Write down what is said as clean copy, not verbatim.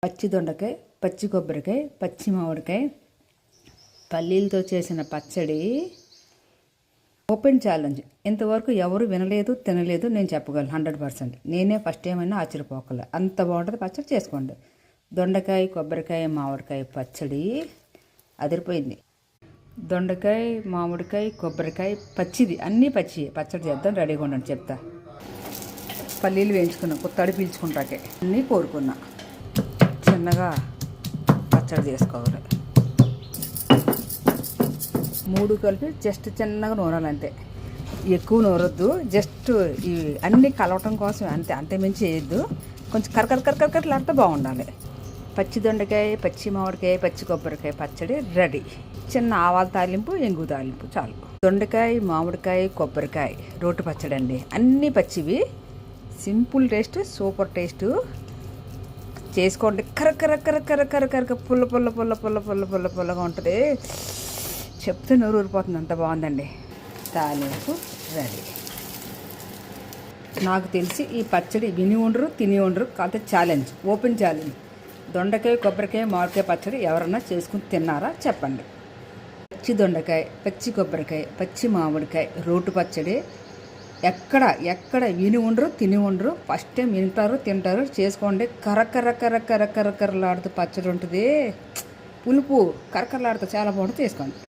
పచ్చి దొండకాయ, పచ్చి కొబ్బరికాయ, పచ్చి మామిడికాయ, పల్లీలతో చేసిన పచ్చడి. Open challenge. ఇంతవరకు ఎవరు వినలేదు, తినలేదు. నేను చెప్పగలను 100%. నేనే ఫస్ట్ టైం అయినా ఆశ్చర్యపోకలే. అంత బాగుంటుంది పచ్చడి. చేసుకోండి. దొండకాయ, కొబ్బరికాయ, మామిడికాయ పచ్చడి అదిరిపోయింది. దొండకాయ, మామిడికాయ, కొబ్బరికాయ పచ్చిది, అన్నీ పచ్చి పచ్చడి చేద్దాం. రెడీగా ఉండండి, చెప్తా. పల్లీలు వేయించుకున్నా, కొత్తడి పీల్చుకుంటాకే అన్నీ కోరుకున్నా. చిన్నగా పచ్చడి చేసుకోవాలి. 3 కలిపి జస్ట్ చిన్నగా నూరాలంతే. ఎక్కువ నూరొద్దు. జస్ట్ ఈ అన్నీ కలవటం కోసం అంతే. అంతే మించి వేయద్దు. కొంచెం కరకరలాడితే బాగుండాలి. పచ్చి దొండకాయ, పచ్చి మామిడికాయ, పచ్చి కొబ్బరికాయ పచ్చడి రెడీ. చిన్న ఆవాల తాలింపు, ఎంగు తాలింపు చాలు. దొండకాయ, మామిడికాయ, కొబ్బరికాయ రోటి పచ్చడి అండి. అన్నీ పచ్చివి. Simple taste, super taste. చేసుకోండి. కరకర పుల్లగా ఉంటుంది. చెప్తే నోరు ఊరిపోతుంది, అంత బాగుందండి. తాలింపు రెడీ. నాకు తెలిసి ఈ పచ్చడి విని ఉండరు, తిని ఉండరు. కాకపోతే ఛాలెంజ్, ఓపెన్ ఛాలెంజ్. దొండకాయ, కొబ్బరికాయ, మామిడికాయ పచ్చడి ఎవరన్నా చేసుకుని తిన్నారా చెప్పండి. పచ్చి దొండకాయ, పచ్చి కొబ్బరికాయ, పచ్చి మామిడికాయ రోటు పచ్చడి ఎక్కడ విని ఉండరు, తిని ఉండరు. ఫస్ట్ టైం వింటారు, తింటారు. చేసుకోండి. కరకరలాడుతూ పచ్చడి ఉంటుంది. పులుపు కరకరలాడుతూ చాలా బాగుంటుంది. చేసుకోండి.